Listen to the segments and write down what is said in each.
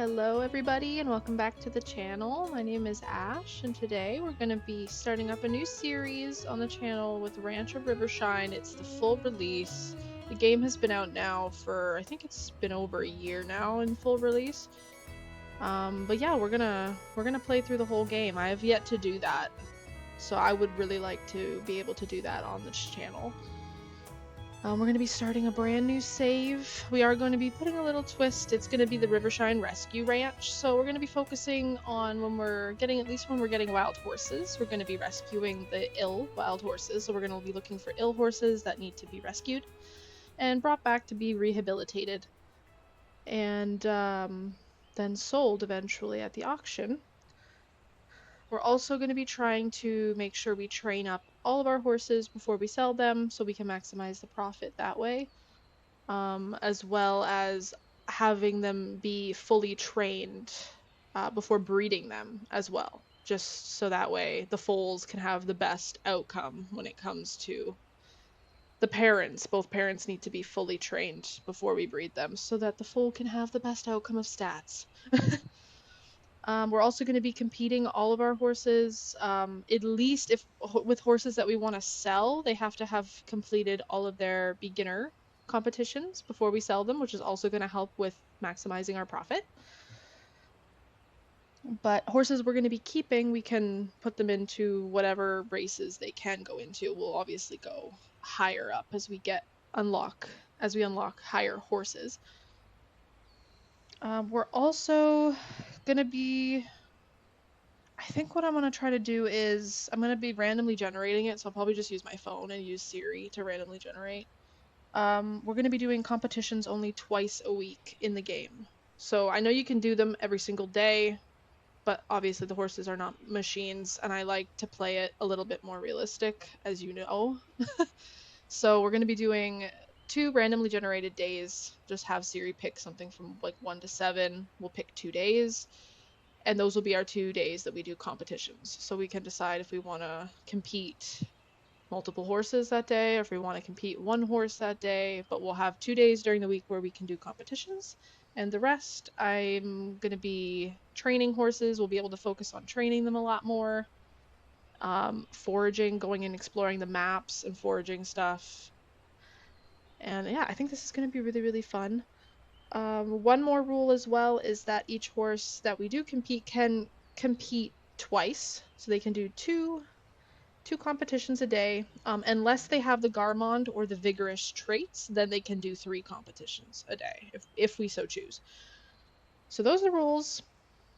Hello everybody and welcome back to the channel. My name is Ash and today we're going to be starting up a new series on the channel with Ranch of Rivershine. It's the full release. The game has been out now for, I think it's been over a year now in full release. But yeah, we're gonna play through the whole game. I have yet to do that, so I would really like to be able to do that on this channel. We're going to be starting a brand new save. We are going to be putting a little twist. It's going to be the Rivershine Rescue Ranch. So we're going to be focusing on when we're getting wild horses. We're going to be rescuing the ill wild horses. So we're going to be looking for ill horses that need to be rescued and brought back to be rehabilitated and then sold eventually at the auction. We're also going to be trying to make sure we train up all of our horses before we sell them so we can maximize the profit that way. As well as having them be fully trained before breeding them as well, just so that way the foals can have the best outcome when it comes to the parents. Both parents need to be fully trained before we breed them so that the foal can have the best outcome of stats. We're also going to be competing all of our horses, at least if with horses that we want to sell, they have to have completed all of their beginner competitions before we sell them, which is also going to help with maximizing our profit. But horses we're going to be keeping, we can put them into whatever races they can go into. We'll obviously go higher up as we unlock higher horses. We're also going to be I think what I'm going to try to do is I'm going to be randomly generating it, so I'll probably just use my phone and use Siri to randomly generate. We're going to be doing competitions only twice a week in the game. So I know you can do them every single day, but obviously the horses are not machines, and I like to play it a little bit more realistic, as you know. So we're going to be doing 2 randomly generated days. Just have Siri pick something from like 1 to 7. We'll pick 2 days. And those will be our 2 days that we do competitions. So we can decide if we want to compete multiple horses that day, or if we want to compete 1 horse that day. But we'll have 2 days during the week where we can do competitions. And the rest, I'm going to be training horses. We'll be able to focus on training them a lot more. Foraging, going and exploring the maps and foraging stuff. And yeah, I think this is going to be really, really fun. One more rule as well is that each horse that we do compete can compete twice, so they can do two competitions a day. Unless they have the Garmond or the Vigorous traits, then they can do 3 competitions a day if we so choose. So those are the rules.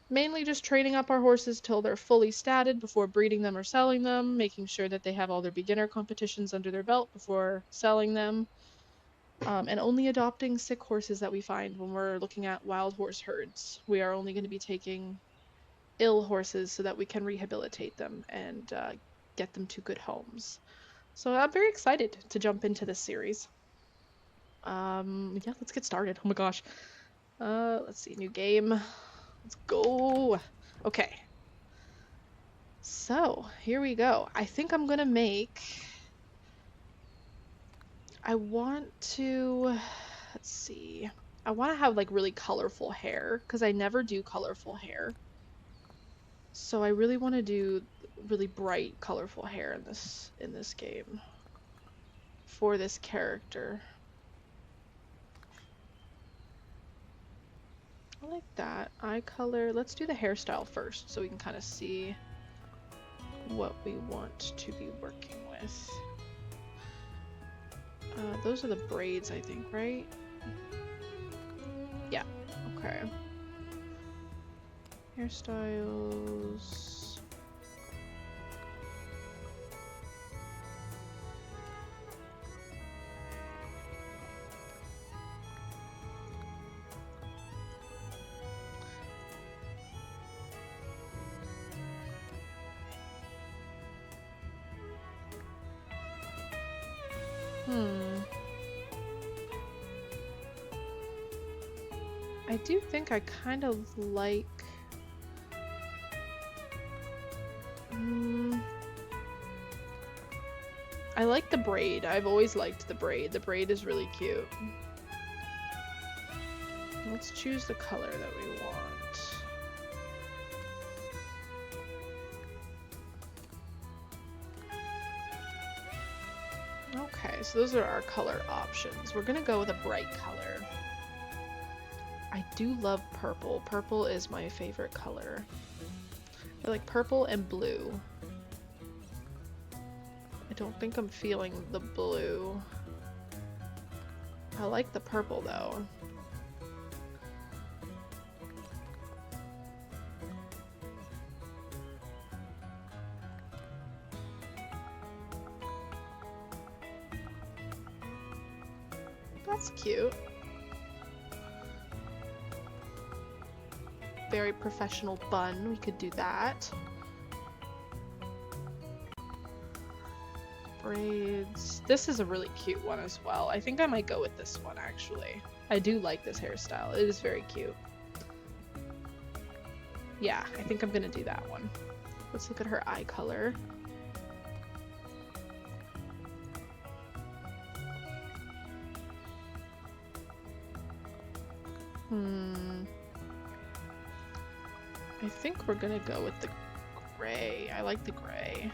Mainly just training up our horses till they're fully statted before breeding them or selling them, making sure that they have all their beginner competitions under their belt before selling them. And only adopting sick horses that we find when we're looking at wild horse herds. We are only going to be taking ill horses so that we can rehabilitate them and get them to good homes. So I'm very excited to jump into this series. Yeah, let's get started. Oh my gosh. Let's see, new game. Let's go. Okay. So here we go. I think I'm gonna make. I want to. Let's see. I want to have like really colorful hair because I never do colorful hair. So I really want to do really bright colorful hair in this game for this character. I like that. Eye color. Let's do the hairstyle first so we can kind of see what we want to be working with. Those are the braids, I think, right? Yeah. Okay. Hairstyles. I do think I kind of like... I like the braid. I've always liked the braid. The braid is really cute. Let's choose the color that we want. Okay, so those are our color options. We're gonna go with a bright color. I do love purple. Purple is my favorite color. I like purple and blue. I don't think I'm feeling the blue. I like the purple though. That's cute. Very professional bun, we could do that. Braids. This is a really cute one as well. I think I might go with this one actually. I do like this hairstyle. It is very cute. Yeah, I think I'm gonna do that one. Let's look at her eye color. I think we're gonna go with the gray. I like the gray.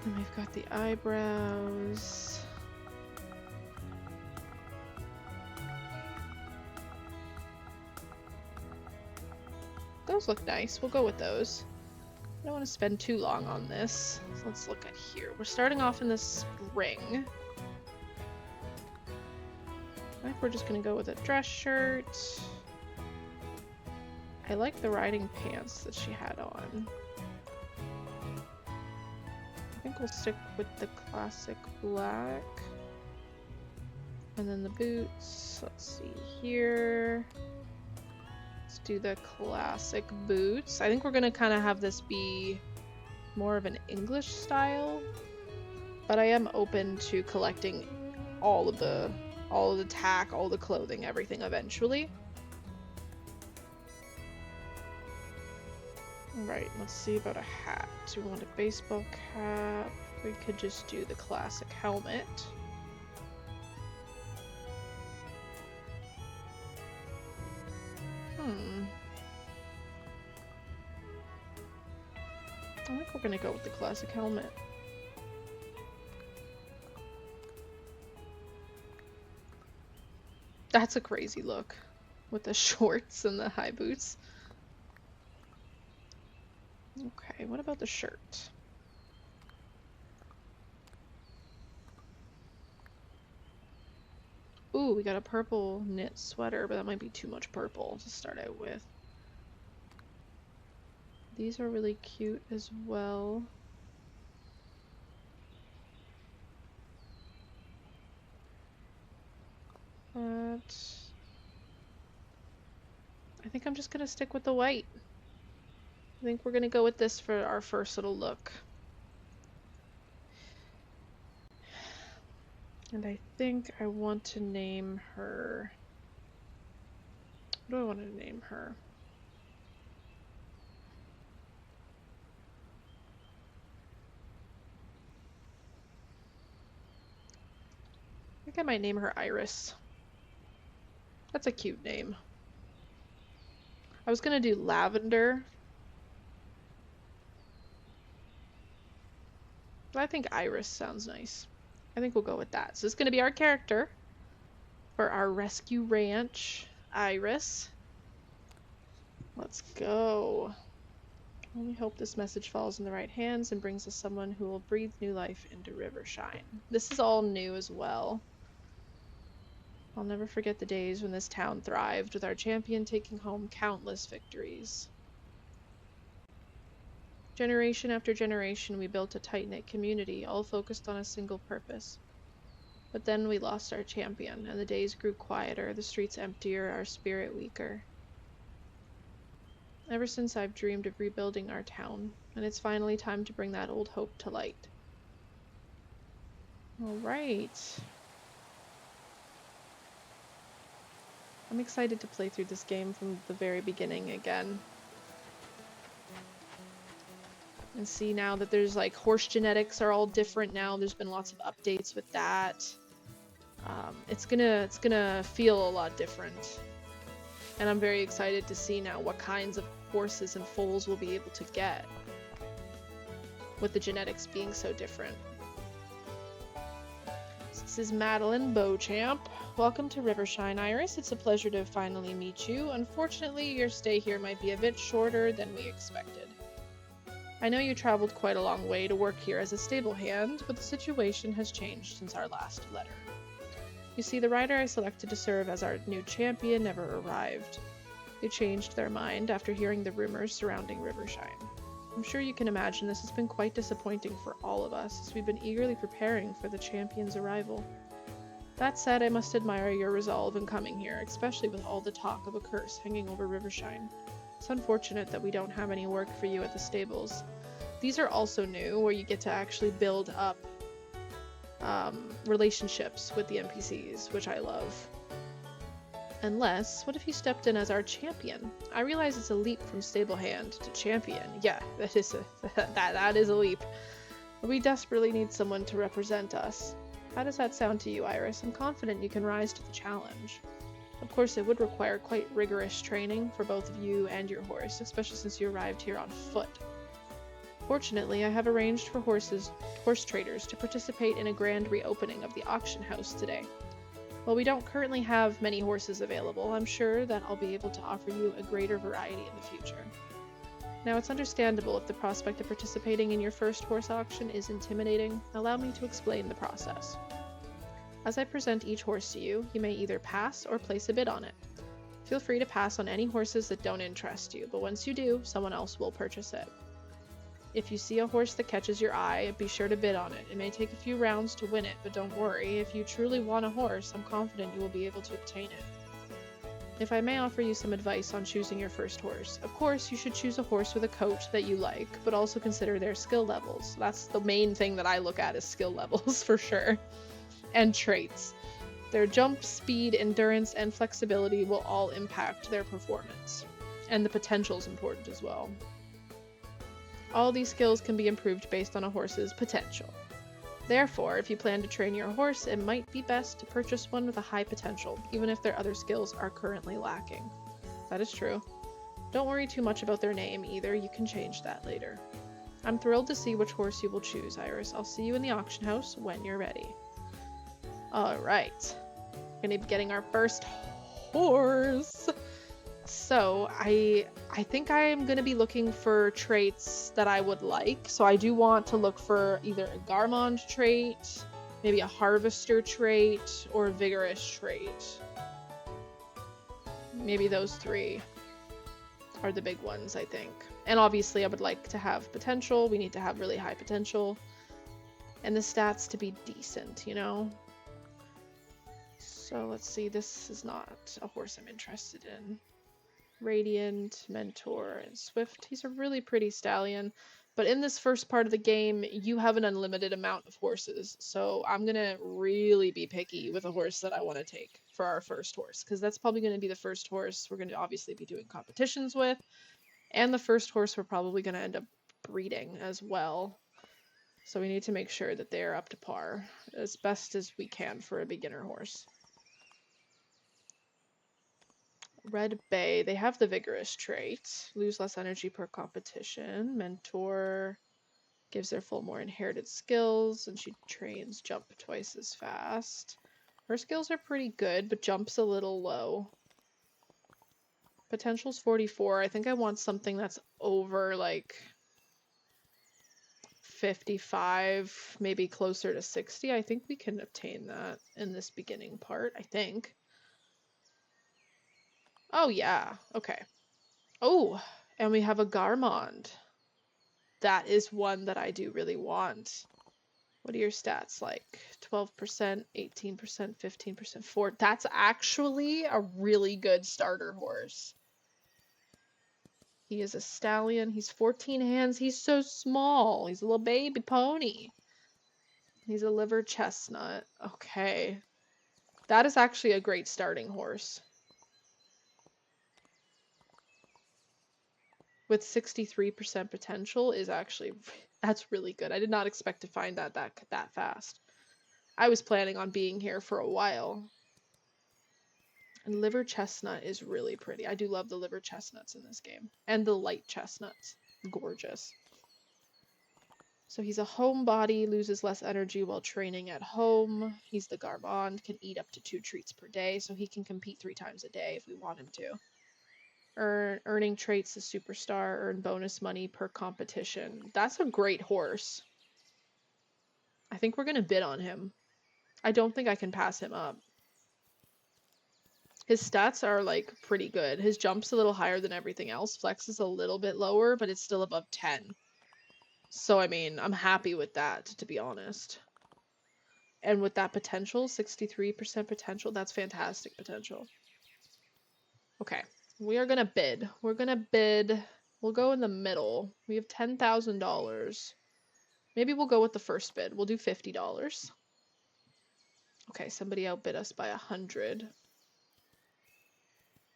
And we've got the eyebrows. Those look nice. We'll go with those. I don't want to spend too long on this. So let's look at here. We're starting off in the spring. I think we're just gonna go with a dress shirt. I like the riding pants that she had on. I think we'll stick with the classic black. And then the boots. Let's see here. Let's do the classic boots. I think we're gonna kind of have this be more of an English style. But I am open to collecting all of the tack, all the clothing, everything eventually. Alright, let's see about a hat. Do we want a baseball cap? We could just do the classic helmet. I think we're gonna go with the classic helmet. That's a crazy look with the shorts and the high boots. Okay, what about the shirt? Ooh, we got a purple knit sweater, but that might be too much purple to start out with. These are really cute as well. But I think I'm just gonna stick with the white. I think we're gonna go with this for our first little look. And I think I want to name her... What do I want to name her? I think I might name her Iris. That's a cute name. I was gonna do Lavender. But I think Iris sounds nice. I think we'll go with that. So it's gonna be our character for our rescue ranch, Iris. Let's go. I only hope this message falls in the right hands and brings us someone who will breathe new life into Rivershine. This is all new as well. I'll never forget the days when this town thrived, with our champion taking home countless victories. Generation after generation, we built a tight-knit community, all focused on a single purpose. But then we lost our champion, and the days grew quieter, the streets emptier, our spirit weaker. Ever since I've dreamed of rebuilding our town, and it's finally time to bring that old hope to light. Alright. I'm excited to play through this game from the very beginning again. And see now that there's like horse genetics are all different now. There's been lots of updates with that. it's gonna feel a lot different. And I'm very excited to see now what kinds of horses and foals we'll be able to get, with the genetics being so different. This is Madeline Beauchamp. Welcome to Rivershine, Iris. It's a pleasure to finally meet you. Unfortunately, your stay here might be a bit shorter than we expected. I know you traveled quite a long way to work here as a stable hand, but the situation has changed since our last letter. You see, the rider I selected to serve as our new champion never arrived. They changed their mind after hearing the rumors surrounding Rivershine. I'm sure you can imagine this has been quite disappointing for all of us, as we've been eagerly preparing for the champion's arrival. That said, I must admire your resolve in coming here, especially with all the talk of a curse hanging over Rivershine. It's unfortunate that we don't have any work for you at the stables. These are also new, where you get to actually build up relationships with the NPCs, which I love. Unless, what if you stepped in as our champion? I realize it's a leap from stable hand to champion. Yeah, that is a leap. But we desperately need someone to represent us. How does that sound to you, Iris? I'm confident you can rise to the challenge. Of course, it would require quite rigorous training for both of you and your horse, especially since you arrived here on foot. Fortunately, I have arranged for horse traders to participate in a grand reopening of the auction house today. While we don't currently have many horses available, I'm sure that I'll be able to offer you a greater variety in the future. Now, it's understandable if the prospect of participating in your first horse auction is intimidating. Allow me to explain the process. As I present each horse to you, you may either pass or place a bid on it. Feel free to pass on any horses that don't interest you, but once you do, someone else will purchase it. If you see a horse that catches your eye, be sure to bid on it. It may take a few rounds to win it, but don't worry. If you truly want a horse, I'm confident you will be able to obtain it. If I may offer you some advice on choosing your first horse, of course you should choose a horse with a coat that you like, but also consider their skill levels. That's the main thing that I look at, is skill levels for sure. And traits. Their jump, speed, endurance, and flexibility will all impact their performance. And the potential is important as well. All these skills can be improved based on a horse's potential. Therefore, if you plan to train your horse, it might be best to purchase one with a high potential, even if their other skills are currently lacking. That is true. Don't worry too much about their name either, you can change that later. I'm thrilled to see which horse you will choose, Iris. I'll see you in the auction house when you're ready. Alright. We're gonna be getting our first horse. So, I think I am going to be looking for traits that I would like. So I do want to look for either a Garmond trait, maybe a Harvester trait, or a Vigorous trait. Maybe those three are the big ones, I think. And obviously I would like to have potential. We need to have really high potential. And the stats to be decent, you know? So let's see, this is not a horse I'm interested in. Radiant, Mentor, and Swift. He's a really pretty stallion, but in this first part of the game, you have an unlimited amount of horses, so I'm gonna really be picky with a horse that I want to take for our first horse, because that's probably going to be the first horse we're going to obviously be doing competitions with, and the first horse we're probably going to end up breeding as well. So we need to make sure that they're up to par as best as we can for a beginner horse. Red Bay, they have the Vigorous trait. Lose less energy per competition. Mentor gives their full more inherited skills, and she trains jump twice as fast. Her skills are pretty good, but jump's a little low. Potential's 44. I think I want something that's over, like, 55, maybe closer to 60. I think we can obtain that in this beginning part, I think. Oh, yeah. Okay. Oh, and we have a Garmond. That is one that I do really want. What are your stats like? 12%, 18%, 15%, 4. That's actually a really good starter horse. He is a stallion. He's 14 hands. He's so small. He's a little baby pony. He's a liver chestnut. Okay. That is actually a great starting horse. With 63% potential is actually, that's really good. I did not expect to find that fast. I was planning on being here for a while. And liver chestnut is really pretty. I do love the liver chestnuts in this game. And the light chestnuts. Gorgeous. So he's a homebody, loses less energy while training at home. He's the Garmond, can eat up to 2 treats per day, so he can compete 3 times a day if we want him to. Earning traits, the superstar, earn bonus money per competition. That's a great horse. I think we're going to bid on him. I don't think I can pass him up. His stats are, like, pretty good. His jump's a little higher than everything else. Flex is a little bit lower, but it's still above 10. So, I mean, I'm happy with that, to be honest. And with that potential, 63% potential, that's fantastic potential. Okay, we are gonna bid. We're gonna bid. We'll go in the middle. We have $10,000. Maybe we'll go with the first bid. We'll do $50. Okay, somebody outbid us by 100. Let's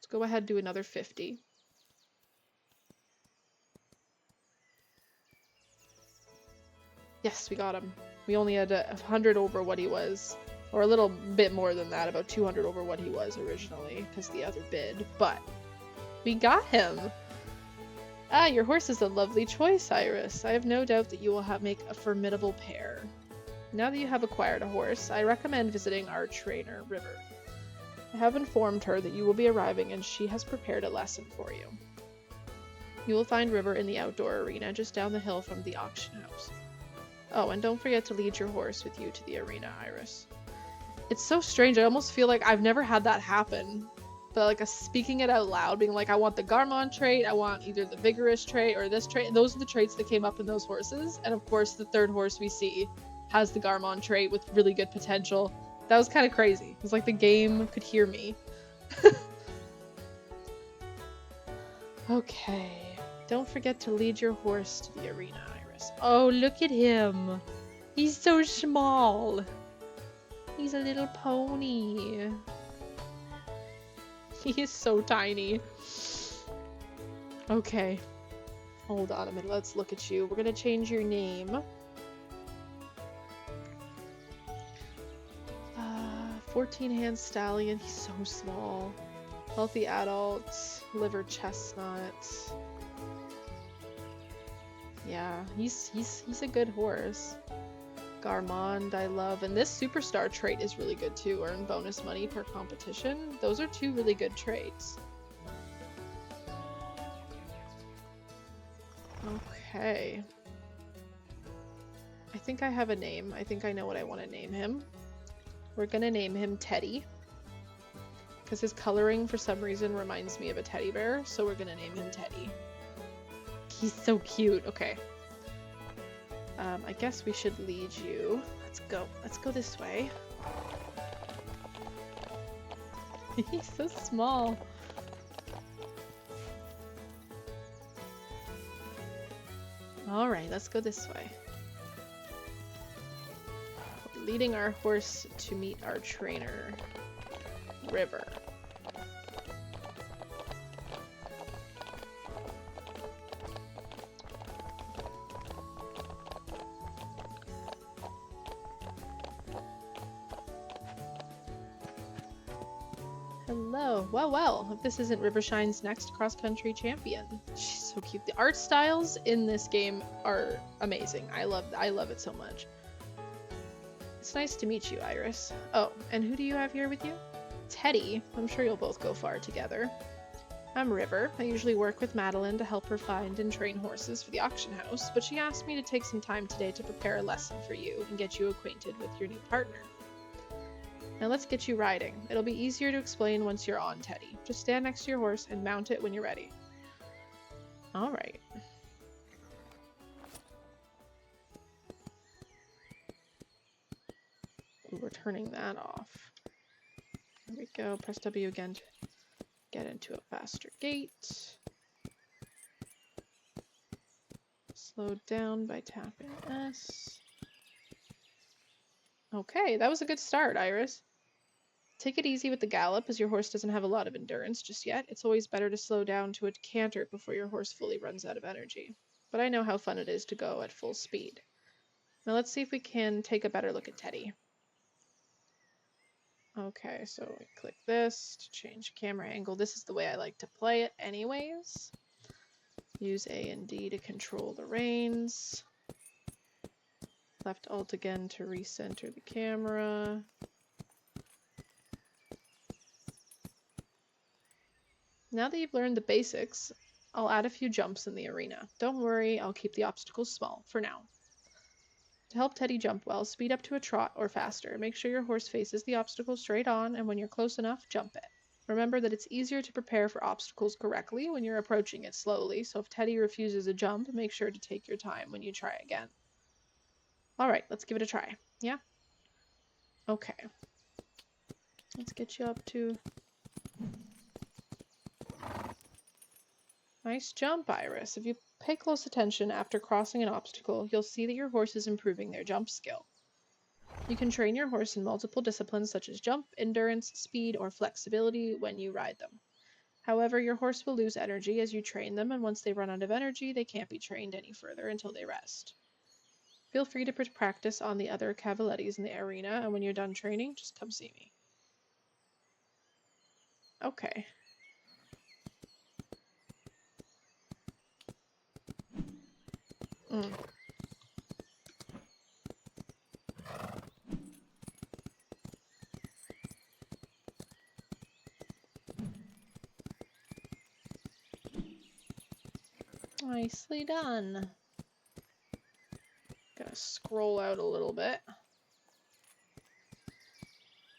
go ahead and do another 50. Yes, we got him. We only had 100 over what he was. Or a little bit more than that, about 200 over what he was originally, because the other bid. But we got him! Ah, your horse is a lovely choice, Iris. I have no doubt that you will make a formidable pair. Now that you have acquired a horse, I recommend visiting our trainer, River. I have informed her that you will be arriving and she has prepared a lesson for you. You will find River in the outdoor arena just down the hill from the auction house. Oh, and don't forget to lead your horse with you to the arena, Iris. It's so strange, I almost feel like I've never had that happen. But like speaking it out loud, being like, I want the Garmon trait, I want either the Vigorous trait or this trait. Those are the traits that came up in those horses. And of course, the third horse we see has the Garmon trait with really good potential. That was kind of crazy. It was like the game could hear me. Okay. Don't forget to lead your horse to the arena, Iris. Oh, look at him. He's so small. He's a little pony. He is so tiny. Okay. Hold on a minute. Let's look at you. We're gonna change your name. 14-hand stallion. He's so small. Healthy adult. Liver chestnut. Yeah, he's a good horse. Garmond, I love. And this superstar trait is really good too. Earn bonus money per competition. Those are 2 really good traits. Okay. I think I have a name. I think I know what I want to name him. We're gonna name him Teddy. Because his coloring, for some reason, reminds me of a teddy bear. So we're gonna name him Teddy. He's so cute. Okay. I guess we should lead you. Let's go. Let's go this way. He's so small. Alright, let's go this way. We're leading our horse to meet our trainer, River. Hello. Well, if this isn't Rivershine's next cross-country champion. She's so cute. The art styles in this game are amazing. I love it so much. It's nice to meet you, Iris. Oh, and who do you have here with you? Teddy. I'm sure you'll both go far together. I'm River. I usually work with Madeline to help her find and train horses for the auction house, but she asked me to take some time today to prepare a lesson for you and get you acquainted with your new partner. Now let's get you riding. It'll be easier to explain once you're on, Teddy. Just stand next to your horse and mount it when you're ready. Alright. We're turning that off. There we go. Press W again to get into a faster gait. Slow down by tapping S. Okay, that was a good start, Iris. Take it easy with the gallop, as your horse doesn't have a lot of endurance just yet. It's always better to slow down to a canter before your horse fully runs out of energy. But I know how fun it is to go at full speed. Now let's see if we can take a better look at Teddy. Okay, so we click this to change camera angle. This is the way I like to play it anyways. Use A and D to control the reins. Left Alt again to recenter the camera. Now that you've learned the basics, I'll add a few jumps in the arena. Don't worry, I'll keep the obstacles small for now. To help Teddy jump well, speed up to a trot or faster. Make sure your horse faces the obstacle straight on, and when you're close enough, jump it. Remember that it's easier to prepare for obstacles correctly when you're approaching it slowly, so if Teddy refuses a jump, make sure to take your time when you try again. Alright, let's give it a try. Yeah? Okay. Let's get you up to... Nice jump, Iris. If you pay close attention after crossing an obstacle, you'll see that your horse is improving their jump skill. You can train your horse in multiple disciplines such as jump, endurance, speed, or flexibility when you ride them. However, your horse will lose energy as you train them, and once they run out of energy, they can't be trained any further until they rest. Feel free to practice on the other cavalettes in the arena, and when you're done training, just come see me. Okay. Nicely done. Gonna scroll out a little bit.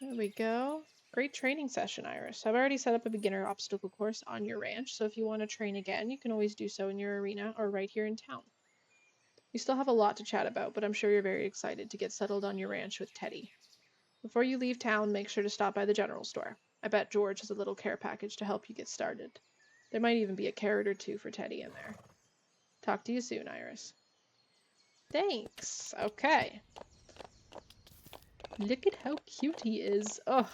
There we go. Great training session, Iris. I've already set up a beginner obstacle course on your ranch, so if you want to train again, you can always do so in your arena or right here in town. We still have a lot to chat about, but I'm sure you're very excited to get settled on your ranch with Teddy. Before you leave town, make sure to stop by the general store. I bet George has a little care package to help you get started. There might even be a carrot or two for Teddy in there. Talk to you soon, Iris. Thanks. Okay. Look at how cute he is. Ugh.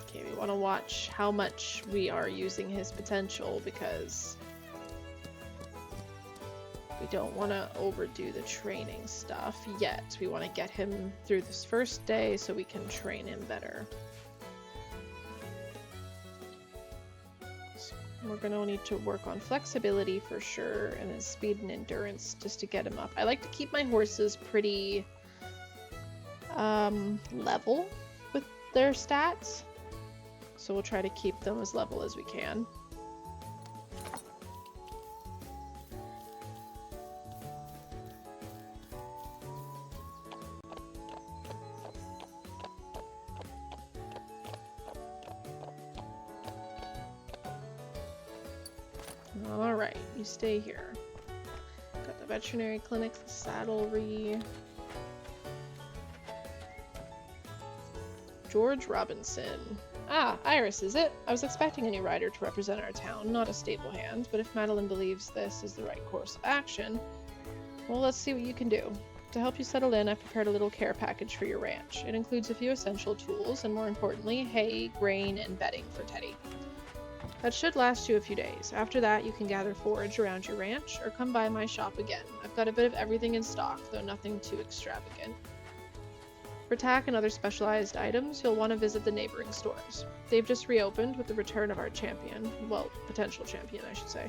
Okay, we want to watch how much we are using his potential because we don't want to overdo the training stuff yet. We want to get him through this first day so we can train him better. So we're going to need to work on flexibility for sure, and then speed and endurance just to get him up. I like to keep my horses pretty level with their stats. So we'll try to keep them as level as we can. Alright, you stay here. Got the veterinary clinic, the saddlery. George Robinson. Ah, Iris, is it? I was expecting a new rider to represent our town, not a stable hand, but if Madeline believes this is the right course of action, well, let's see what you can do. To help you settle in, I've prepared a little care package for your ranch. It includes a few essential tools, and more importantly, hay, grain, and bedding for Teddy. That should last you a few days. After that, you can gather forage around your ranch, or come by my shop again. I've got a bit of everything in stock, though nothing too extravagant. For tack and other specialized items, you'll want to visit the neighboring stores. They've just reopened with the return of our champion. Well, potential champion, I should say.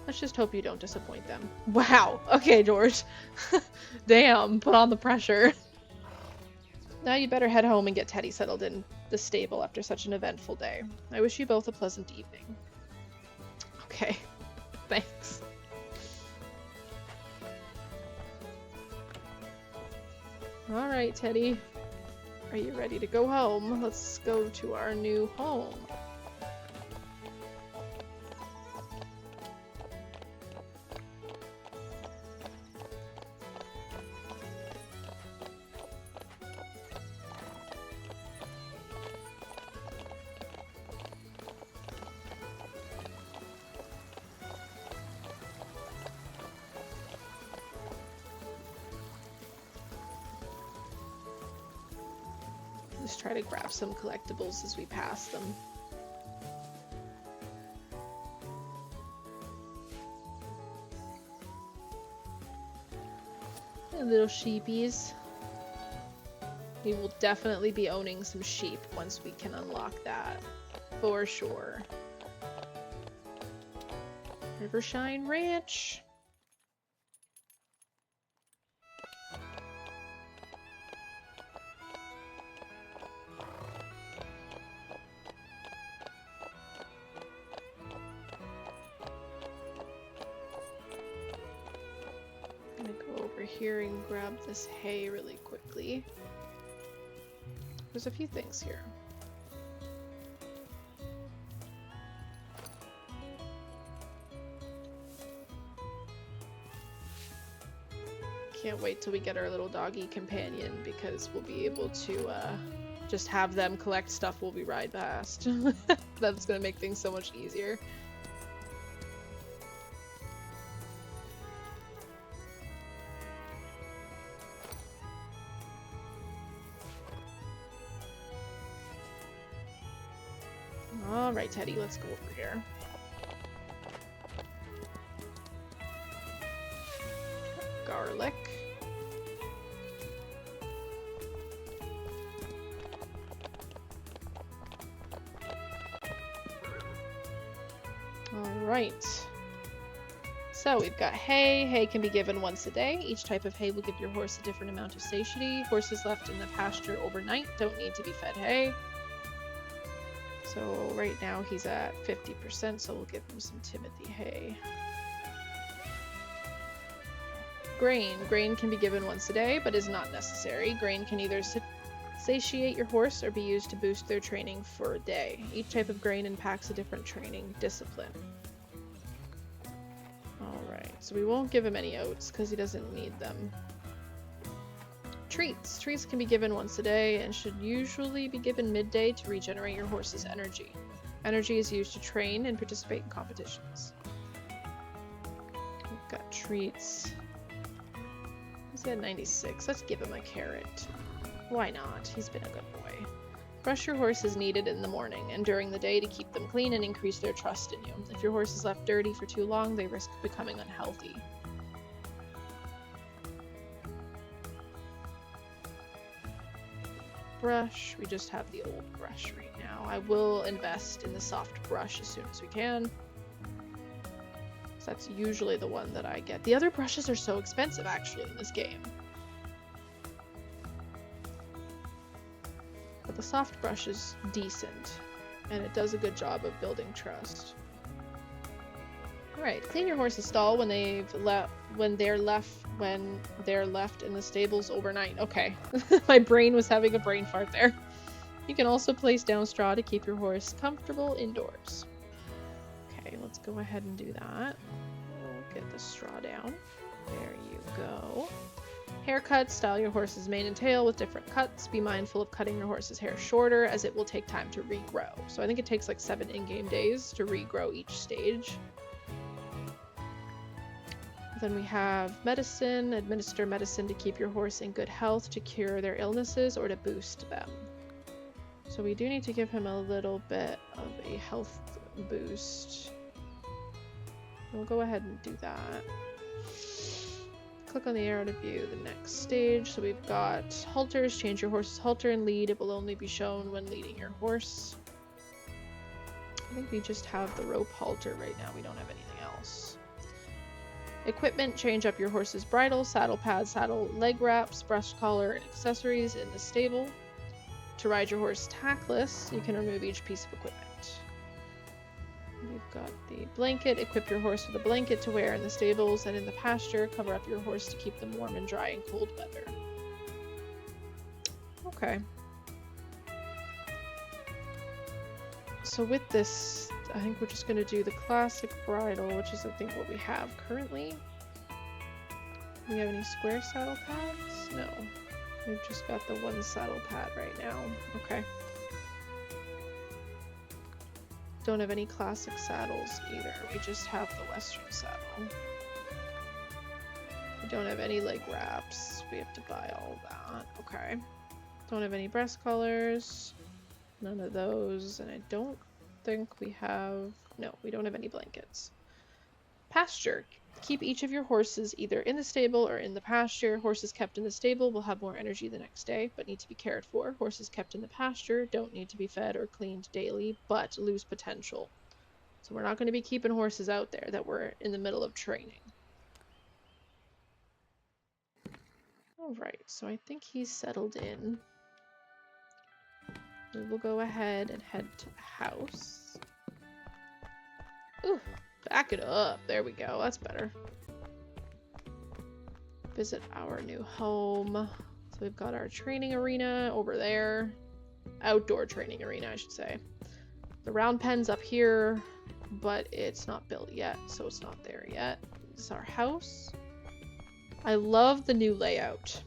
Let's just hope you don't disappoint them. Wow! Okay, George. Damn, put on the pressure. Now you better head home and get Teddy settled in the stable after such an eventful day. I wish you both a pleasant evening. Okay, thanks. Alright, Teddy. Are you ready to go home? Let's go to our new home. Just try to grab some collectibles as we pass them. And Little sheepies. We will definitely be owning some sheep once we can unlock that. For sure. Rivershine Ranch. I'm gonna go over here and grab this hay really quickly. There's a few things here. Can't wait till we get our little doggy companion because we'll be able to just have them collect stuff while we ride past. That's gonna make things so much easier. Alright, Teddy, let's go over here. Garlic. Alright. So we've got hay. Hay can be given once a day. Each type of hay will give your horse a different amount of satiety. Horses left in the pasture overnight don't need to be fed hay. So right now he's at 50%, so we'll give him some Timothy hay. Grain. Grain can be given once a day, but is not necessary. Grain can either satiate your horse or be used to boost their training for a day. Each type of grain impacts a different training discipline. Alright, so we won't give him any oats because he doesn't need them. Treats. Treats can be given once a day and should usually be given midday to regenerate your horse's energy. Energy is used to train and participate in competitions. We've got treats. He's at 96. Let's give him a carrot. Why not? He's been a good boy. Brush your horse as needed in the morning and during the day to keep them clean and increase their trust in you. If your horse is left dirty for too long, they risk becoming unhealthy. Brush. We just have the old brush right now. I will invest in the soft brush as soon as we can. So that's usually the one that I get. The other brushes are so expensive actually in this game. But the soft brush is decent and it does a good job of building trust. Alright, clean your horse's stall when they're left in the stables overnight. Okay. My brain was having a brain fart there. You can also place down straw to keep your horse comfortable indoors. Okay, let's go ahead and do that. We'll get the straw down. There you go. Haircuts. Style your horse's mane and tail with different cuts. Be mindful of cutting your horse's hair shorter as it will take time to regrow. So I think it takes like 7 in-game days to regrow each stage. Then we have medicine. Administer medicine to keep your horse in good health, to cure their illnesses, or to boost them. So we do need to give him a little bit of a health boost. We'll go ahead and do that. Click on the arrow to view the next stage. So we've got halters. Change your horse's halter and lead. It will only be shown when leading your horse. I think we just have the rope halter right now. We don't have anything else. Equipment. Change up your horse's bridle, saddle pads, saddle leg wraps, brush collar, and accessories in the stable. To ride your horse tackless, you can remove each piece of equipment. We've got the blanket. Equip your horse with a blanket to wear in the stables and in the pasture. Cover up your horse to keep them warm and dry in cold weather. Okay. So with this, I think we're just going to do the classic bridle, which is I think what we have currently. Do we have any square saddle pads? No. We've just got the one saddle pad right now. Okay. Don't have any classic saddles either. We just have the Western saddle. We don't have any leg wraps. We have to buy all that. Okay. Don't have any breast collars. None of those. And I don't think we have... No, we don't have any blankets. Pasture. Keep each of your horses either in the stable or in the pasture. Horses kept in the stable will have more energy the next day, but need to be cared for. Horses kept in the pasture don't need to be fed or cleaned daily, but lose potential. So we're not going to be keeping horses out there that we're in the middle of training. Alright, so I think he's settled in. We will go ahead and head to the house. Ooh, back it up. There we go. That's better. Visit our new home. So we've got our training arena over there. Outdoor training arena, I should say. The round pen's up here, but it's not built yet, so it's not there yet. This is our house. I love the new layout.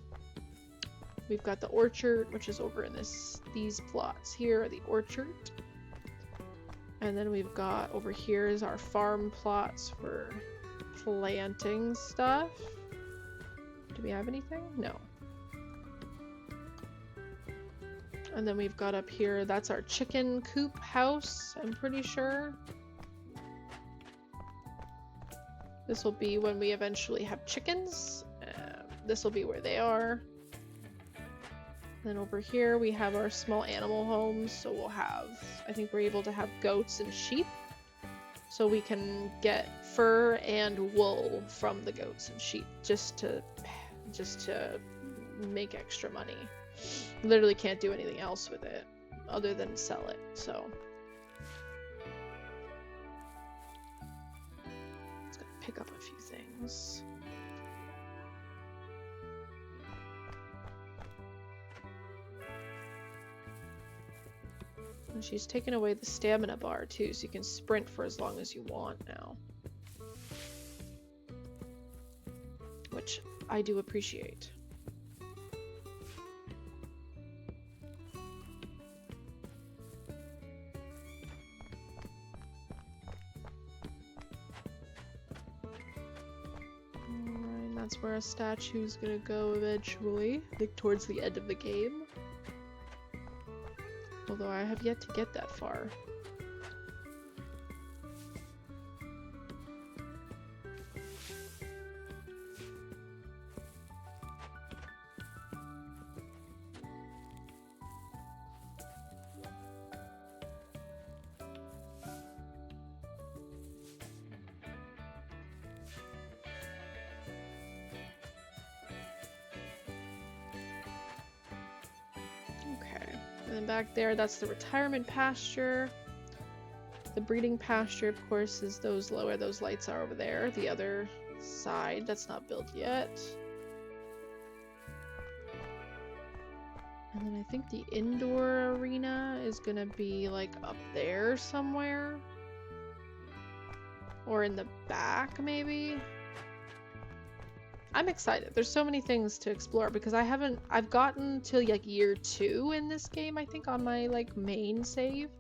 We've got the orchard, which is over in these plots here are the orchard. And then we've got over here is our farm plots for planting stuff. Do we have anything? No. And then we've got up here, that's our chicken coop house, I'm pretty sure. This will be when we eventually have chickens. This will be where they are. Then over here we have our small animal homes, so we'll have, I think we're able to have goats and sheep. So we can get fur and wool from the goats and sheep just to make extra money. Literally can't do anything else with it other than sell it, so. Let's go pick up a few things. And she's taken away the stamina bar too, so you can sprint for as long as you want now. Which I do appreciate. Alright, that's where a statue's gonna go eventually, like towards the end of the game. Although I have yet to get that far. And then back there, that's the retirement pasture. The breeding pasture, of course, is those where those lights are over there. The other side, that's not built yet. And then I think the indoor arena is gonna be like up there somewhere. Or in the back, maybe? I'm excited. There's so many things to explore because I've gotten to like year 2 in this game, I think, on my like main save.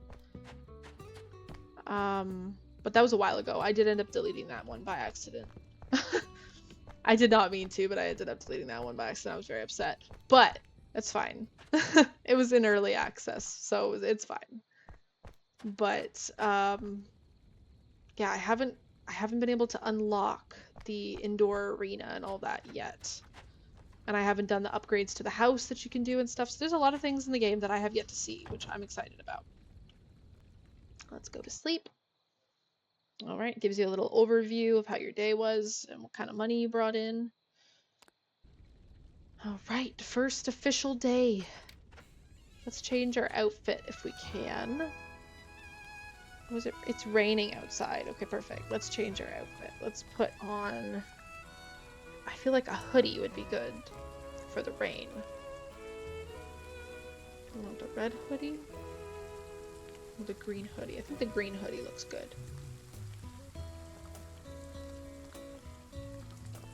But that was a while ago. I did end up deleting that one by accident. I did not mean to, but I ended up deleting that one by accident. I was very upset, but that's fine. It was in early access, so it's fine. But yeah, I haven't been able to unlock the indoor arena and all that yet. And I haven't done the upgrades to the house that you can do and stuff. So there's a lot of things in the game that I have yet to see, which I'm excited about. Let's go to sleep. All right, gives you a little overview of how your day was and what kind of money you brought in. All right, first official day. Let's change our outfit if we can. Was it? It's raining outside. Okay, perfect. Let's change our outfit. Let's put on... I feel like a hoodie would be good for the rain. I want the red hoodie? Or the green hoodie? I think the green hoodie looks good.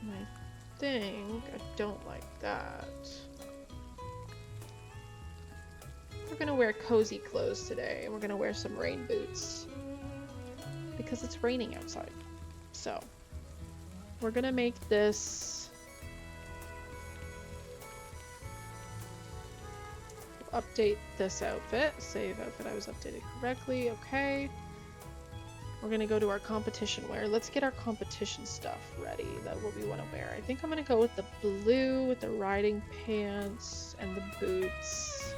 I think I don't like that. We're gonna wear cozy clothes today, and we're gonna wear some rain boots because it's raining outside. So we're gonna make this update this outfit. Save outfit, I was updated correctly. Okay. We're gonna go to our competition wear. Let's get our competition stuff ready, that what we want to wear. I think I'm gonna go with the blue with the riding pants and the boots.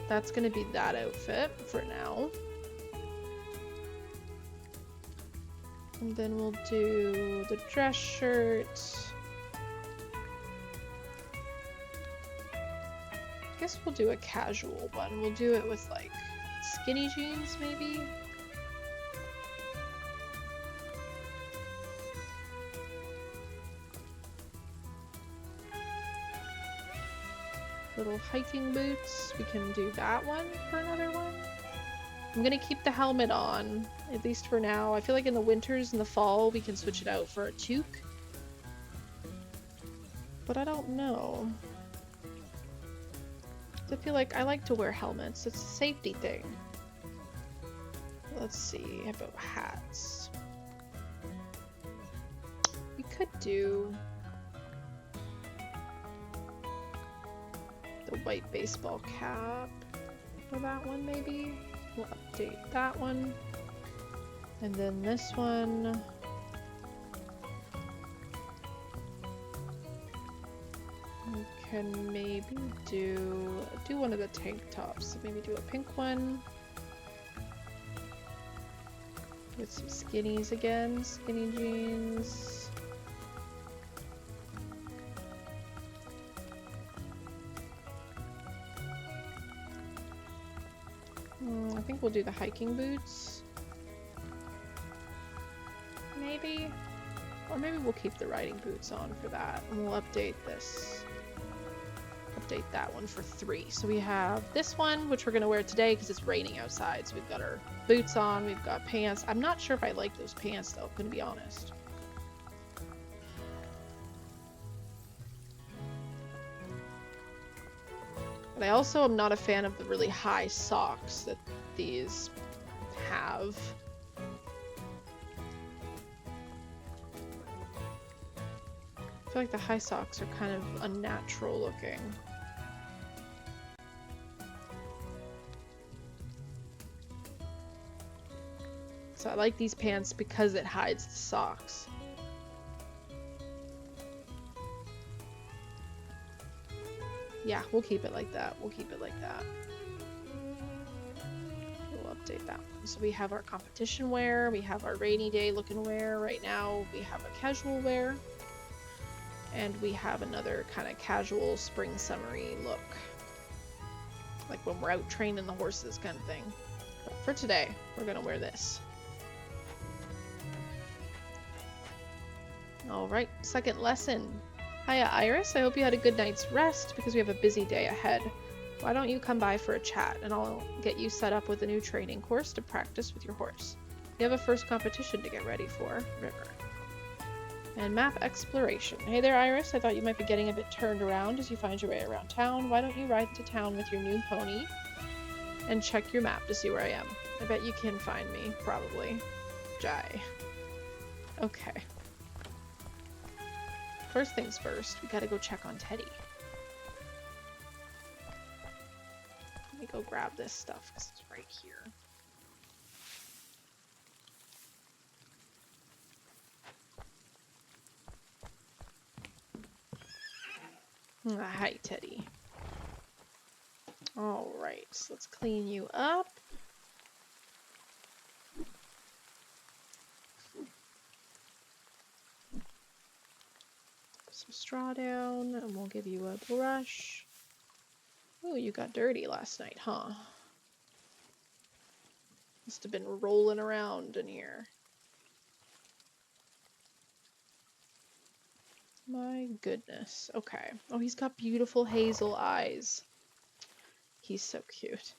That's gonna be that outfit for now. And then we'll do the dress shirt. I guess we'll do a casual one. We'll do it with like skinny jeans maybe. Little hiking boots. We can do that one for another one. I'm gonna keep the helmet on, at least for now. I feel like in the winters and the fall we can switch it out for a toque. But I don't know. I feel like I like to wear helmets. It's a safety thing. Let's see, how about hats? We could do the white baseball cap for that one maybe. We'll update that one. And then this one. We can maybe do one of the tank tops. So maybe do a pink one. With some skinnies again, skinny jeans. I think we'll do the hiking boots. Maybe? Or maybe we'll keep the riding boots on for that. And we'll update this. Update that one for 3. So we have this one, which we're going to wear today because it's raining outside. So we've got our boots on, we've got pants. I'm not sure if I like those pants though, I'm going to be honest. But I also am not a fan of the really high socks that these have. I feel like the high socks are kind of unnatural looking. So I like these pants because it hides the socks. Yeah, we'll keep it like that. We'll keep it like that. We'll update that one. So we have our competition wear, we have our rainy day looking wear. Right now we have a casual wear. And we have another kind of casual spring summery look. Like when we're out training the horses kind of thing. But for today, we're gonna wear this. Alright, second lesson. Hiya Iris, I hope you had a good night's rest because we have a busy day ahead. Why don't you come by for a chat and I'll get you set up with a new training course to practice with your horse. You have a first competition to get ready for, River. And map exploration. Hey there Iris, I thought you might be getting a bit turned around as you find your way around town. Why don't you ride to town with your new pony and check your map to see where I am. I bet you can find me, probably. Jai. Okay. First things first, we gotta go check on Teddy. Let me go grab this stuff because it's right here. Hi, Teddy. Alright, so let's clean you up. Some straw down, and we'll give you a brush. Oh, you got dirty last night, huh? Must have been rolling around in here. My goodness. Okay. Oh, he's got beautiful hazel eyes. He's so cute.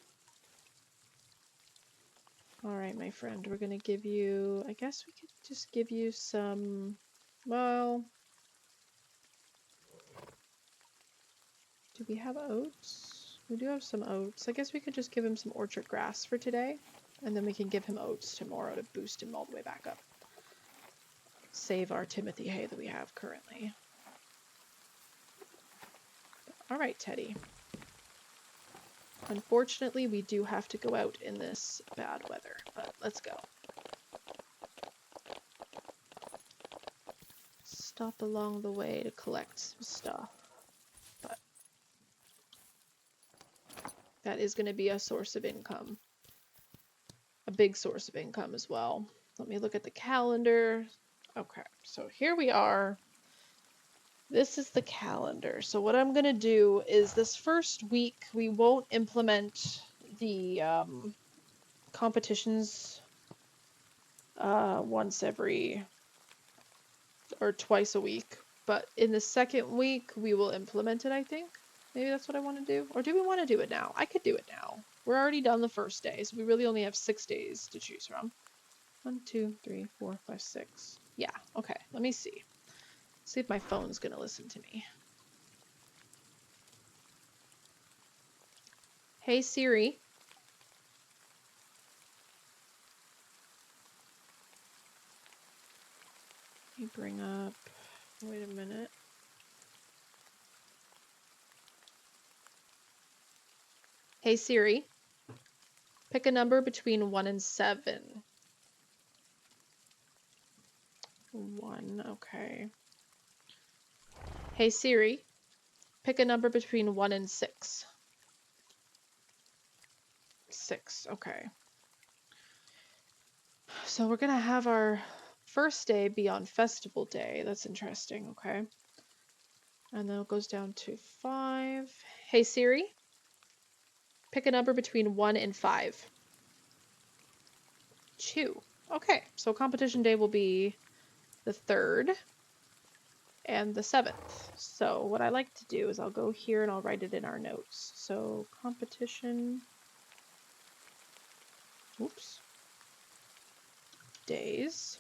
Alright, my friend, we're gonna give you... I guess we could just give you some... Well... Do we have oats? We do have some oats. I guess we could just give him some orchard grass for today. And then we can give him oats tomorrow to boost him all the way back up. Save our Timothy hay that we have currently. Alright, Teddy. Unfortunately, we do have to go out in this bad weather, but let's go. Stop along the way to collect some stuff. But that is going to be a source of income. A big source of income as well. Let me look at the calendar. Okay, so here we are. This is the calendar. So what I'm going to do is this first week, we won't implement the competitions once every or twice a week. But in the second week, we will implement it, I think. Maybe that's what I want to do. Or do we want to do it now? I could do it now. We're already done the first day, so we really only have 6 days to choose from. 1, 2, 3, 4, 5, 6. Yeah, okay. Let me see. See if my phone's gonna listen to me. Hey Siri. Let me bring up. Wait a minute. Hey Siri. Pick a number between 1 and 7. 1, okay. Hey Siri. Pick a number between 1 and 6. 6, okay. So we're gonna have our first day be on festival day. That's interesting, okay. And then it goes down to 5. Hey Siri. Pick a number between 1 and 5. 2. Okay, so competition day will be the 3rd and the 7th. So what I like to do is I'll go here and I'll write it in our notes. So competition, oops, days.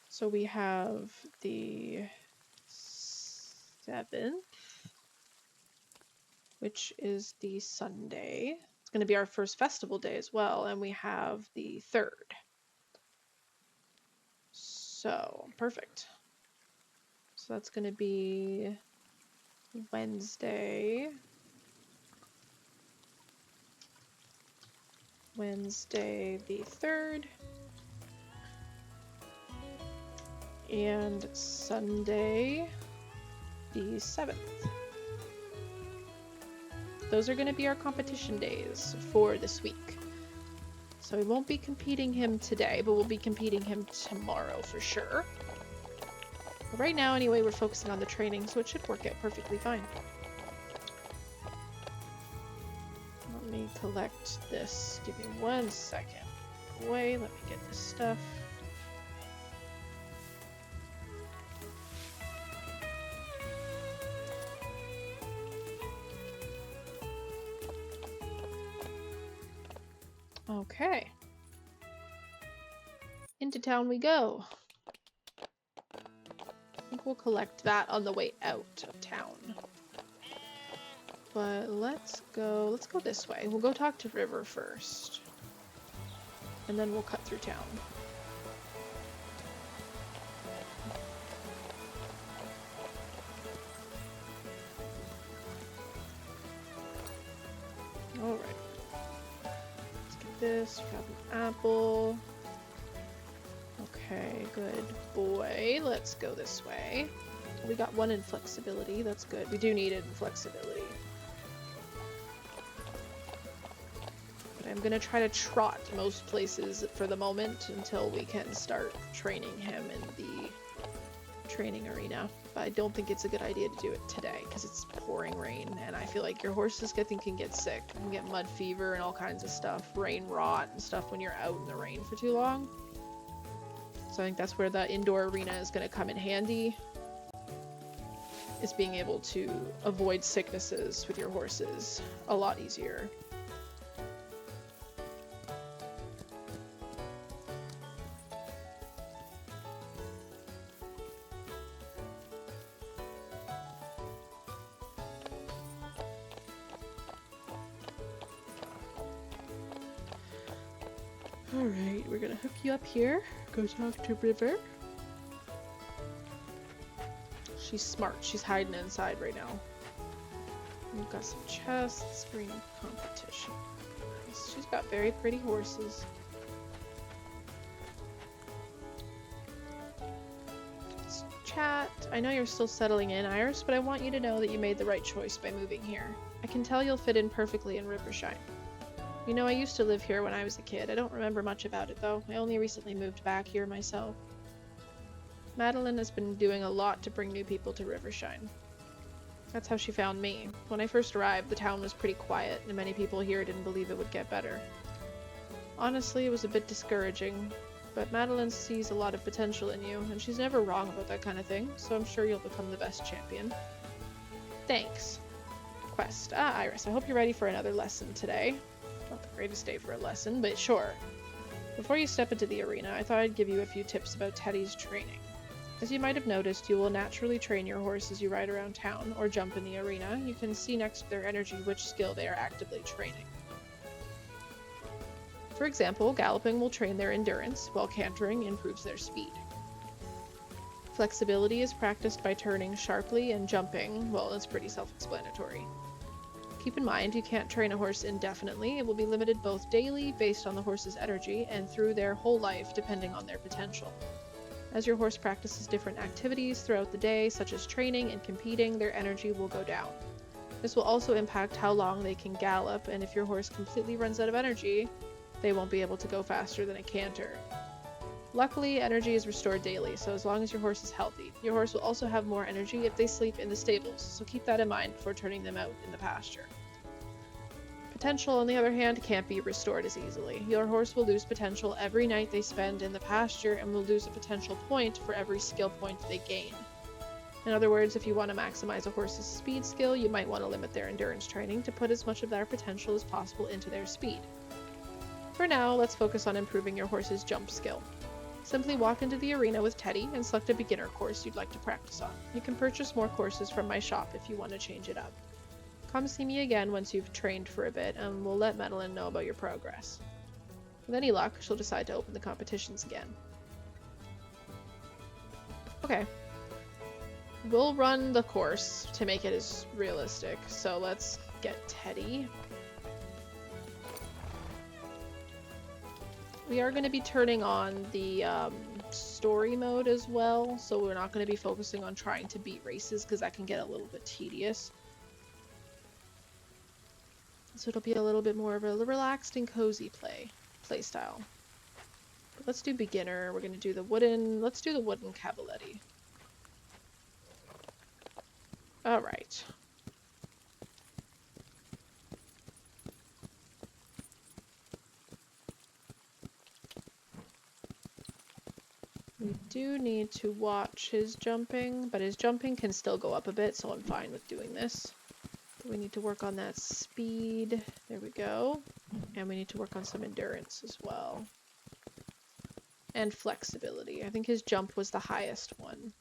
So we have the 7th, which is the Sunday. It's going to be our first festival day as well, and we have the 3rd. So, perfect. So that's going to be Wednesday the 3rd, and Sunday the 7th. Those are going to be our competition days for this week. So we won't be competing him today, but we'll be competing him tomorrow for sure. But right now, anyway, we're focusing on the training, so it should work out perfectly fine. Let me collect this. Give me 1 second. Wait, let me get this stuff. Okay. Into town we go. I think we'll collect that on the way out of town. But let's go this way. We'll go talk to River first. And then we'll cut through town. Alright. Let's get this, grab an apple. Okay, good boy. Let's go this way. We got 1 in flexibility, that's good. We do need it in flexibility. But I'm gonna try to trot most places for the moment until we can start training him in the training arena. But I don't think it's a good idea to do it today because it's pouring rain and I feel like your horses can get sick. You can get mud fever and all kinds of stuff, rain rot and stuff when you're out in the rain for too long. So I think that's where the indoor arena is going to come in handy, is being able to avoid sicknesses with your horses a lot easier. Alright, we're gonna hook you up here. Go talk to River. She's smart. She's hiding inside right now. We've got some chests. Green competition. nice. She's got very pretty horses. Let's chat. I know you're still settling in, Iris, but I want you to know that you made the right choice by moving here. I can tell you'll fit in perfectly in Rivershine. You know, I used to live here when I was a kid. I don't remember much about it, though. I only recently moved back here myself. Madeline has been doing a lot to bring new people to Rivershine. That's how she found me. When I first arrived, the town was pretty quiet, and many people here didn't believe it would get better. Honestly, it was a bit discouraging, but Madeline sees a lot of potential in you, and she's never wrong about that kind of thing, so I'm sure you'll become the best champion. Thanks. Quest. Iris, I hope you're ready for another lesson today. Not the greatest day for a lesson, but sure. Before you step into the arena, I thought I'd give you a few tips about Teddy's training. As you might have noticed, you will naturally train your horse as you ride around town or jump in the arena. You can see next to their energy which skill they are actively training. For example, galloping will train their endurance, while cantering improves their speed. Flexibility is practiced by turning sharply, and jumping, well, it's pretty self-explanatory. Keep in mind, you can't train a horse indefinitely. It will be limited both daily, based on the horse's energy, and through their whole life, depending on their potential. As your horse practices different activities throughout the day, such as training and competing, their energy will go down. This will also impact how long they can gallop, and if your horse completely runs out of energy, they won't be able to go faster than a canter. Luckily, energy is restored daily, so as long as your horse is healthy. Your horse will also have more energy if they sleep in the stables, so keep that in mind before turning them out in the pasture. Potential, on the other hand, can't be restored as easily. Your horse will lose potential every night they spend in the pasture and will lose a potential point for every skill point they gain. In other words, if you want to maximize a horse's speed skill, you might want to limit their endurance training to put as much of their potential as possible into their speed. For now, let's focus on improving your horse's jump skill. Simply walk into the arena with Teddy and select a beginner course you'd like to practice on. You can purchase more courses from my shop if you want to change it up. Come see me again once you've trained for a bit, and we'll let Madeline know about your progress. With any luck, she'll decide to open the competitions again. Okay. We'll run the course to make it as realistic, so let's get Teddy. We are going to be turning on the story mode as well, so we're not going to be focusing on trying to beat races, because that can get a little bit tedious. So it'll be a little bit more of a relaxed and cozy play style. But let's do beginner. We're going to do the wooden, let's do the wooden cavaletti. Alright. We do need to watch his jumping, but his jumping can still go up a bit, so I'm fine with doing this. We need to work on that speed. There we go. And we need to work on some endurance as well. And flexibility. I think his jump was the highest one.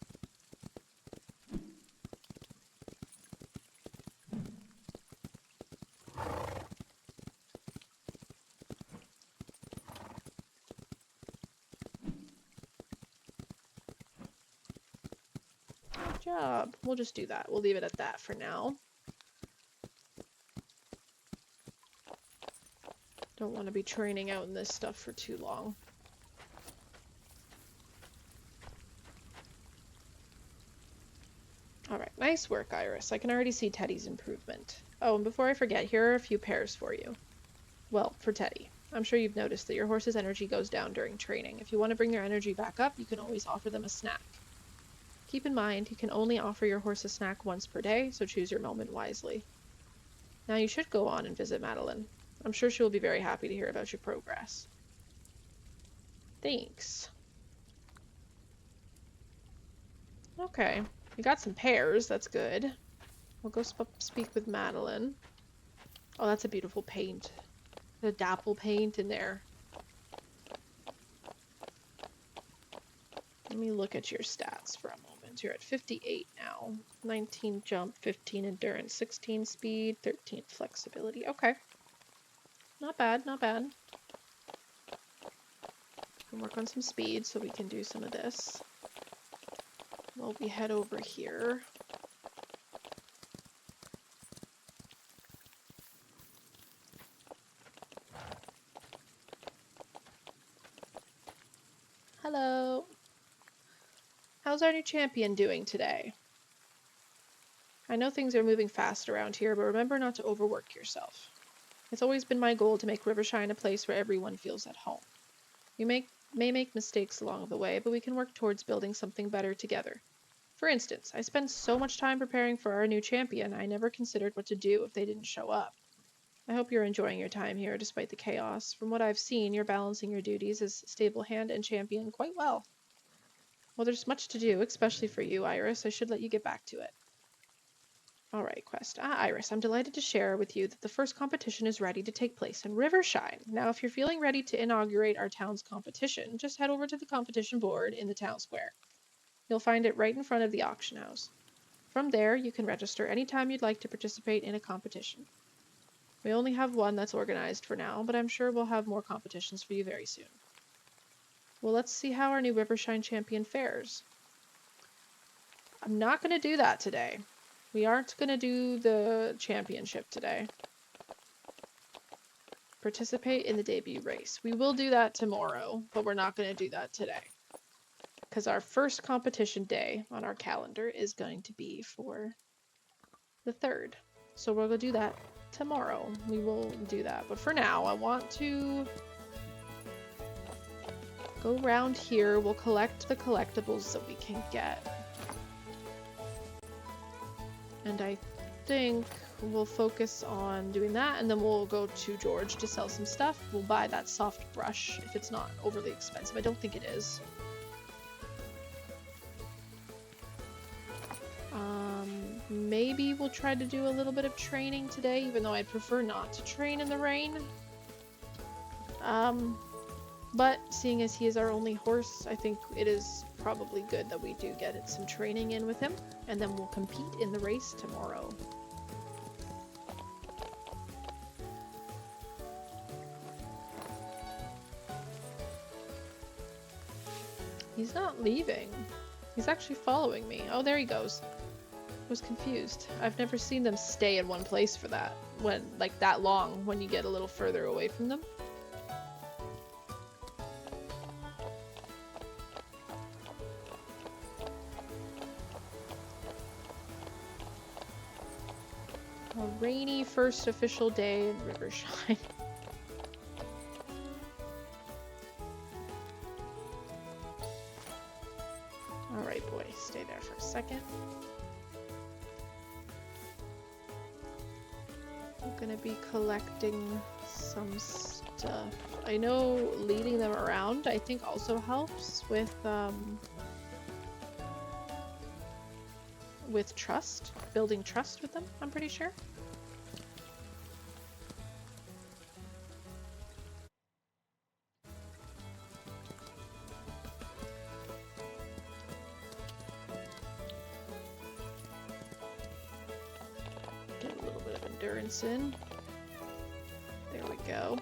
Good job. We'll just do that. We'll leave it at that for now. Don't want to be training out in this stuff for too long. Alright, nice work, Iris. I can already see Teddy's improvement. Oh, and before I forget, here are a few pears for you. Well, for Teddy. I'm sure you've noticed that your horse's energy goes down during training. If you want to bring their energy back up, you can always offer them a snack. Keep in mind, you can only offer your horse a snack once per day, so choose your moment wisely. Now you should go on and visit Madeline. I'm sure she will be very happy to hear about your progress. Thanks. Okay, we got some pears, that's good. We'll go speak with Madeline. Oh, that's a beautiful paint. The dapple paint in there. Let me look at your stats for a moment. You're at 58 now. 19 jump, 15 endurance, 16 speed, 13 flexibility. Okay. Not bad, not bad. Can work on some speed so we can do some of this. While we head over here. how's our new champion doing today? I know things are moving fast around here, but remember not to overwork yourself. It's always been my goal to make Rivershine a place where everyone feels at home. We may make mistakes along the way, but we can work towards building something better together. For instance, I spent so much time preparing for our new champion, I never considered what to do if they didn't show up. I hope you're enjoying your time here despite the chaos. From what I've seen, you're balancing your duties as stable hand and champion quite well. Well, there's much to do, especially for you, Iris. I should let you get back to it. Alright, quest. Iris, I'm delighted to share with you that the first competition is ready to take place in Rivershine. Now, if you're feeling ready to inaugurate our town's competition, just head over to the competition board in the town square. You'll find it right in front of the auction house. From there, you can register anytime you'd like to participate in a competition. We only have one that's organized for now, but I'm sure we'll have more competitions for you very soon. Well, let's see how our new Rivershine champion fares. I'm not going to do that today. We aren't going to do the championship today. Participate in the debut race. We will do that tomorrow, but we're not going to do that today. Because our first competition day on our calendar is going to be for the 3rd. So we're going to do that tomorrow. We will do that. But for now, I want to go around here. We'll collect the collectibles that we can get. And I think we'll focus on doing that, and then we'll go to George to sell some stuff. We'll buy that soft brush if it's not overly expensive. I don't think it is. Maybe we'll try to do a little bit of training today, even though I'd prefer not to train in the rain. But seeing as he is our only horse, I think it is probably good that we do get some training in with him, and then we'll compete in the race tomorrow. He's not leaving. He's actually following me. Oh, there he goes. I was confused. I've never seen them stay in one place for that, like that long, when you get a little further away from them. A rainy first official day in Rivershine. Alright, boy, stay there for a second. I'm gonna be collecting some stuff. I know leading them around, I think, also helps with trust, building trust with them, I'm pretty sure. Get a little bit of endurance in. There we go.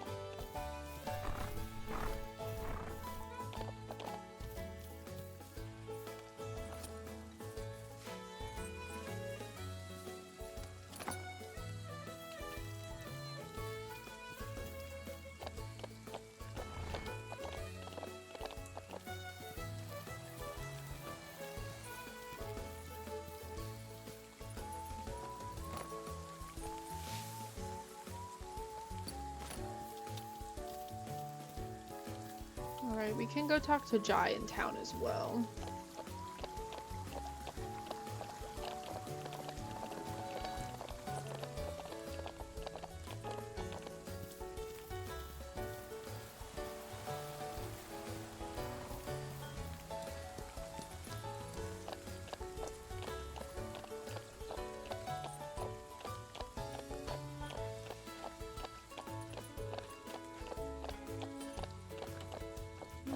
Alright, we can go talk to Jai in town as well.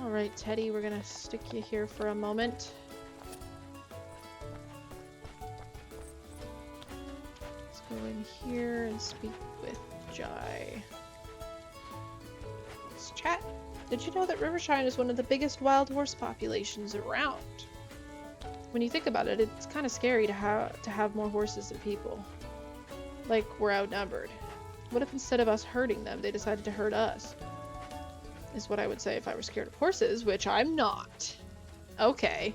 Alright, Teddy, we're gonna stick you here for a moment. Let's go in here and speak with Jai. Let's chat. Did you know that Rivershine is one of the biggest wild horse populations around? When you think about it, it's kind of scary to have more horses than people. Like, we're outnumbered. What if instead of us hurting them, they decided to hurt us? Is what I would say if I were scared of horses, which I'm not. Okay.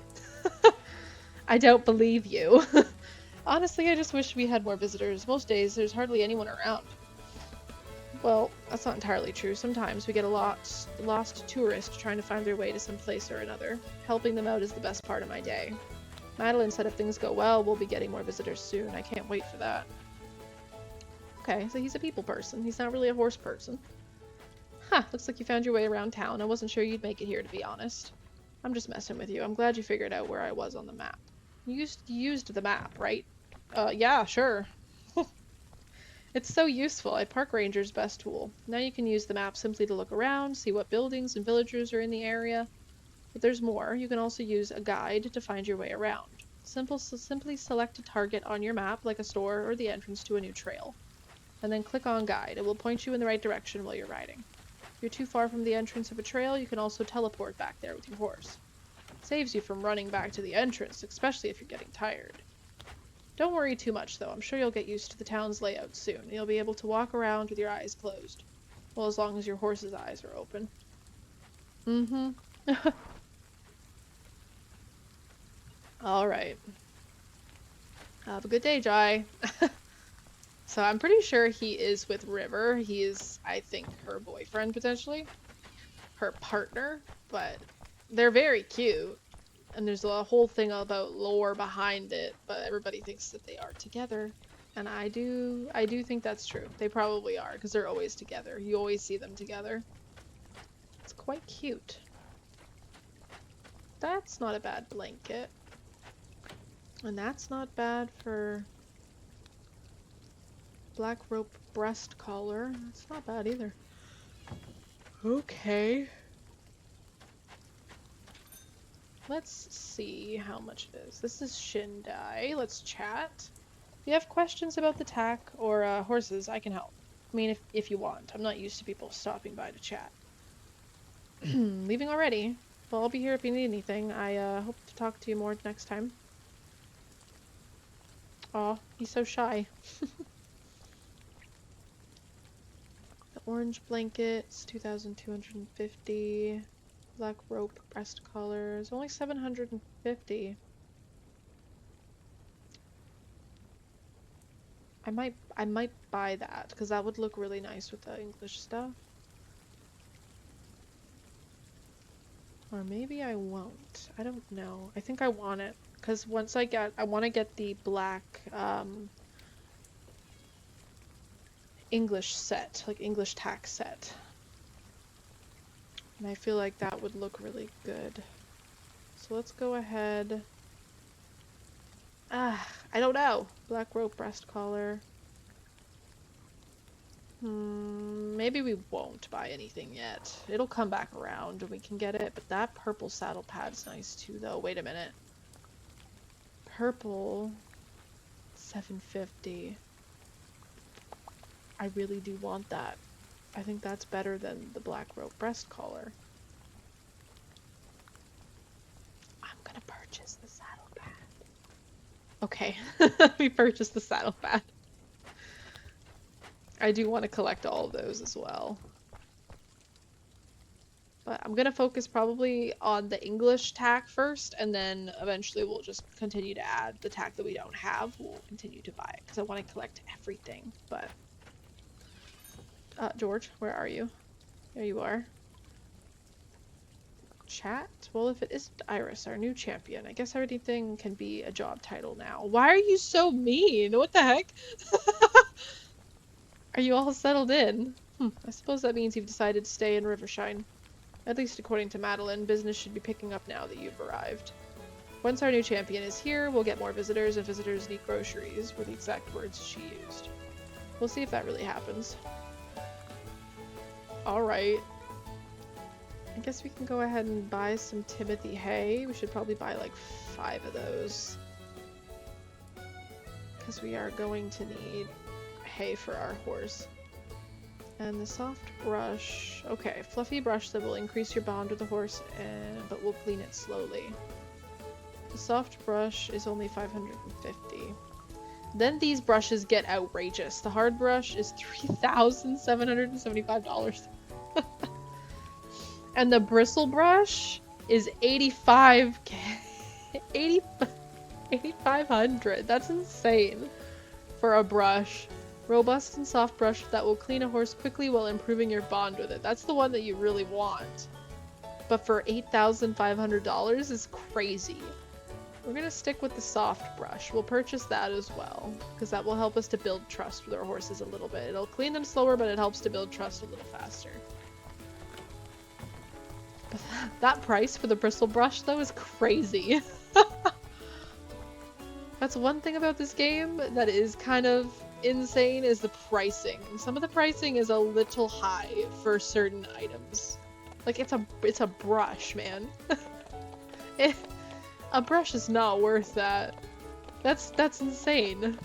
I don't believe you. Honestly, I just wish we had more visitors. Most days, there's hardly anyone around. Well, that's not entirely true. Sometimes we get a lost tourist trying to find their way to some place or another. Helping them out is the best part of my day. Madeline said if things go well, we'll be getting more visitors soon. I can't wait for that. Okay, so he's a people person. He's not really a horse person. Huh, looks like you found your way around town. I wasn't sure you'd make it here, to be honest. I'm just messing with you. I'm glad you figured out where I was on the map. You used the map, right? Yeah, sure. It's so useful. A park ranger's best tool. Now you can use the map simply to look around, see what buildings and villagers are in the area. But there's more. You can also use a guide to find your way around. Simply select a target on your map, like a store or the entrance to a new trail. And then click on guide. It will point you in the right direction while you're riding. If you're too far from the entrance of a trail, you can also teleport back there with your horse. Saves you from running back to the entrance, especially if you're getting tired. Don't worry too much, though. I'm sure you'll get used to the town's layout soon. You'll be able to walk around with your eyes closed. Well, as long as your horse's eyes are open. Mm-hmm. Alright. Have a good day, Jai. So I'm pretty sure he is with River. He is, I think, her boyfriend, potentially. Her partner. But they're very cute. And there's a whole thing about lore behind it, but everybody thinks that they are together. And I do think that's true. They probably are, because they're always together. You always see them together. It's quite cute. That's not a bad blanket. And that's not bad for black rope breast collar. That's not bad either. Okay. Let's see how much it is. This is Shindai. Let's chat. If you have questions about the tack or horses, I can help. I mean, if you want. I'm not used to people stopping by to chat. Leaving already? Well, I'll be here if you need anything. I hope to talk to you more next time. Aw, he's so shy. The orange blankets, 2,250. Black rope breast collars, only 750. I might buy that because that would look really nice with the English stuff. Or maybe I won't. I don't know. I think I want it because once I want to get the black English set, like English tack set. And I feel like that would look really good. So let's go ahead. I don't know. Black rope breast collar. Maybe we won't buy anything yet. It'll come back around and we can get it, but that purple saddle pad's nice too though. Wait a minute. Purple, 750. I really do want that. I think that's better than the black rope breast collar. I'm gonna purchase the saddle pad. Okay, we purchased the saddle pad. I do want to collect all of those as well. But I'm gonna focus probably on the English tack first, and then eventually we'll just continue to add the tack that we don't have. We'll continue to buy it, because I want to collect everything, but... George, where are you? There you are. Chat? Well, if it isn't Iris, our new champion, I guess everything can be a job title now. Why are you so mean? What the heck? Are you all settled in? I suppose that means you've decided to stay in Rivershine. At least according to Madeline, business should be picking up now that you've arrived. Once our new champion is here, we'll get more visitors, and visitors need groceries, were the exact words she used. We'll see if that really happens. Alright. I guess we can go ahead and buy some Timothy hay. We should probably buy like 5 of those. Because we are going to need hay for our horse. And the soft brush. Okay, fluffy brush that will increase your bond with the horse, but we'll clean it slowly. The soft brush is only 550. Then these brushes get outrageous. The hard brush is $3,775. And the bristle brush is $85K. 8,500. That's insane for a brush. Robust and soft brush that will clean a horse quickly while improving your bond with it. That's the one that you really want. But for $8,500 is crazy. We're gonna stick with the soft brush. We'll purchase that as well, because that will help us to build trust with our horses a little bit. It'll clean them slower, but it helps to build trust a little faster. But that price for the bristle brush, though, is crazy. That's one thing about this game that is kind of insane, is the pricing. Some of the pricing is a little high for certain items. Like, it's a brush, man. A brush is not worth that. That's insane.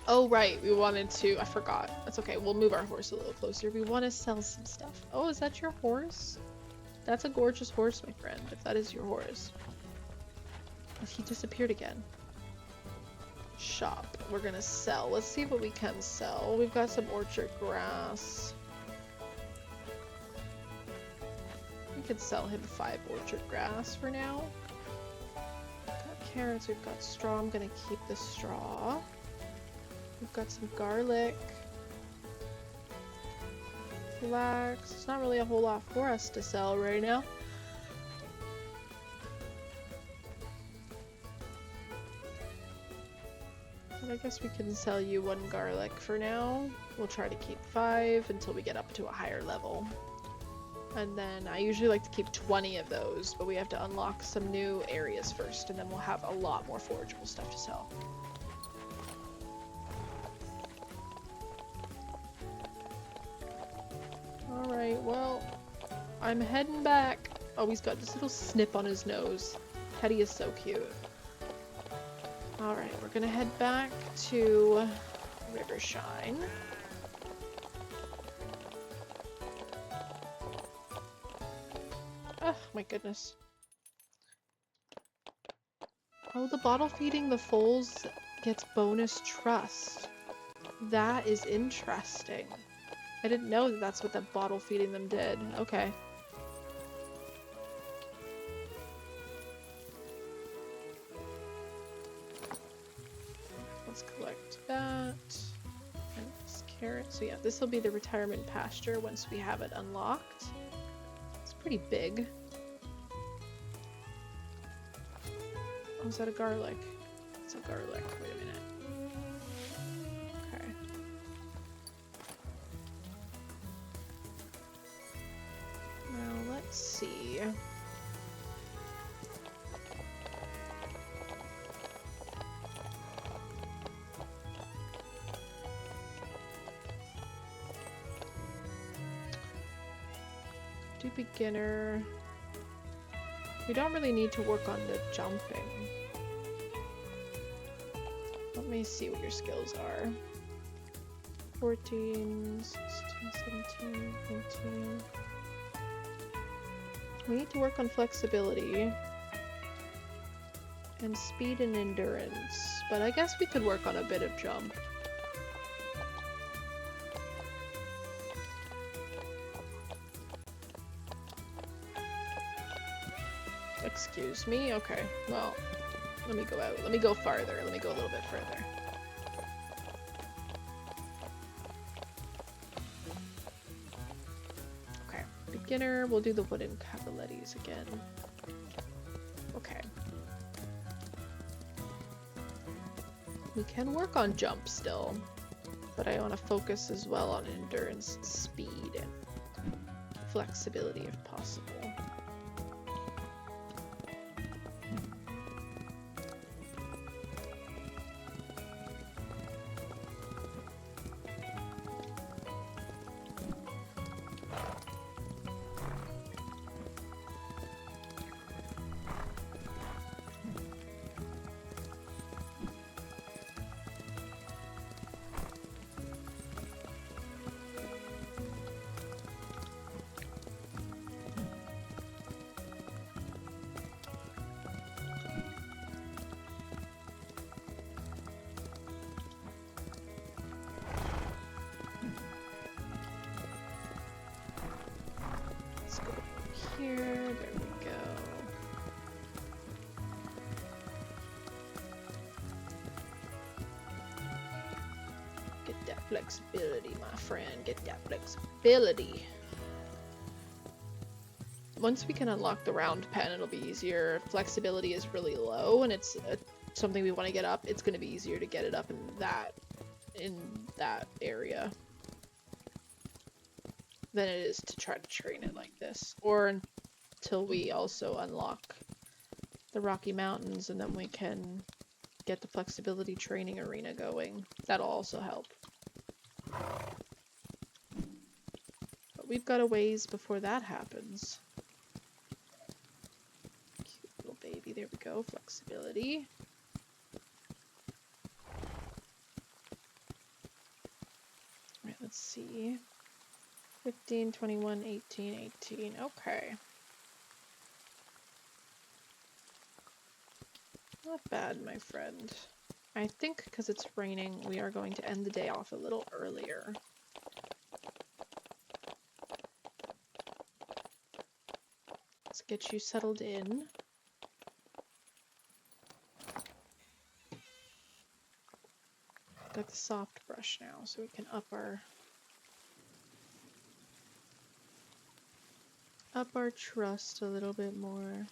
Oh right, we wanted to, I forgot. That's okay, we'll move our horse a little closer. We want to sell some stuff. Oh, is that your horse? That's a gorgeous horse, my friend, if that is your horse. He disappeared again. Shop. We're gonna sell. Let's see what we can sell. We've got some orchard grass. We could sell him 5 orchard grass for now. We've got carrots, we've got straw. I'm gonna keep the straw. We've got some garlic. Flax. There's not really a whole lot for us to sell right now. But I guess we can sell you 1 garlic for now. We'll try to keep 5 until we get up to a higher level. And then I usually like to keep 20 of those, but we have to unlock some new areas first, and then we'll have a lot more forageable stuff to sell. Alright, well, I'm heading back. Oh, he's got this little snip on his nose. Teddy is so cute. Alright, we're gonna head back to Rivershine. Oh my goodness. Oh, the bottle feeding the foals gets bonus trust. That is interesting. I didn't know that that's what that bottle feeding them did. Okay. Let's collect that. And this carrot. So yeah, this will be the retirement pasture once we have it unlocked. It's pretty big. Oh, is that a garlic? It's a garlic. Wait a minute. Okay. Now let's see. Do beginner. We don't really need to work on the jumping. Let me see what your skills are. 14, 16, 17, 19. We need to work on flexibility and speed and endurance, but I guess we could work on a bit of jump. Excuse me? Okay, well, let me go out. Let me go farther. Let me go a little bit further. Okay, beginner. We'll do the wooden cavalettes again. Okay. We can work on jump still, but I want to focus as well on endurance and speed and flexibility if possible. that flexibility, my friend. Get that flexibility. Once we can unlock the round pen, it'll be easier. Flexibility is really low, and it's something we want to get up. It's going to be easier to get it up in that area than it is to try to train it like this. Or until we also unlock the Rocky Mountains, and then we can get the flexibility training arena going. That'll also help. But we've got a ways before that happens. Cute little baby. There we go. Flexibility. Alright, let's see. 15, 21, 18, 18. Okay. Not bad, my friend. I think because it's raining, we are going to end the day off a little earlier. Let's get you settled in. Got the soft brush now, so we can up our trust a little bit more.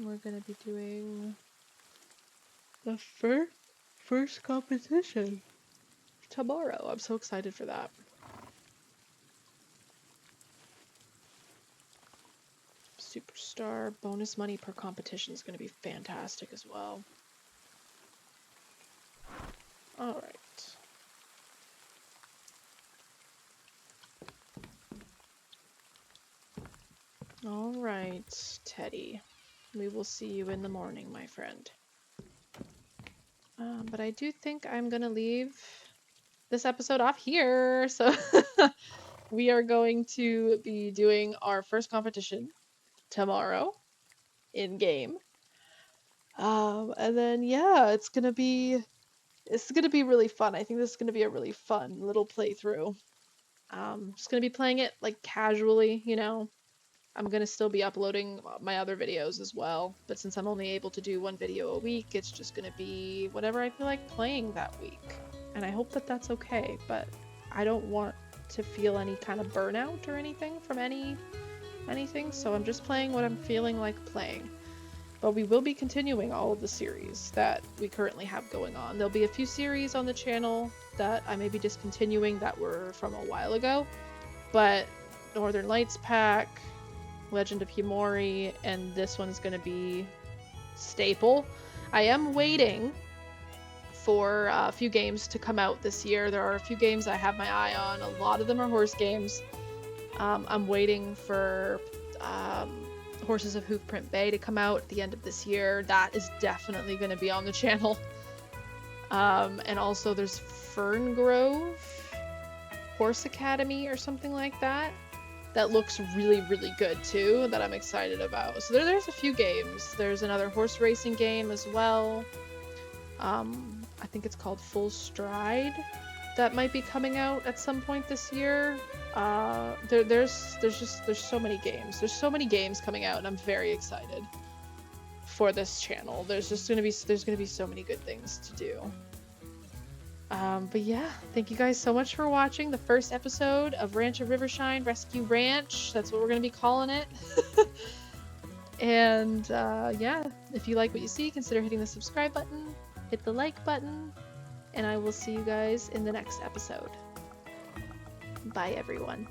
We're gonna be doing the first competition tomorrow. I'm so excited for that. Superstar bonus money per competition is gonna be fantastic as well. Alright. Alright, Teddy. We will see you in the morning, my friend. But I do think I'm gonna leave this episode off here. So we are going to be doing our first competition tomorrow in game. And then yeah, it's gonna be really fun. I think this is gonna be a really fun little playthrough. Just gonna be playing it like casually, you know. I'm gonna still be uploading my other videos as well, but since I'm only able to do one video a week, it's just gonna be whatever I feel like playing that week. And I hope that that's okay, but I don't want to feel any kind of burnout or anything from anything, so I'm just playing what I'm feeling like playing. But we will be continuing all of the series that we currently have going on. There'll be a few series on the channel that I may be discontinuing that were from a while ago, but Northern Lights Pack, Legend of Himori, and this one's gonna be staple. I am waiting for a few games to come out this year. There are a few games I have my eye on. A lot of them are horse games. I'm waiting for Horses of Hoofprint Bay to come out at the end of this year. That is definitely going to be on the channel. And also there's Ferngrove Horse Academy or something like that. That looks really, really good too, that I'm excited about. So there's a few games. There's another horse racing game as well. I think it's called Full Stride. That might be coming out at some point this year. There's so many games. There's so many games coming out, and I'm very excited for this channel. There's gonna be so many good things to do. But yeah, thank you guys so much for watching the first episode of Ranch of Rivershine Rescue Ranch. That's what we're gonna be calling it. And yeah, if you like what you see, consider hitting the subscribe button, hit the like button, and I will see you guys in the next episode. Bye, everyone.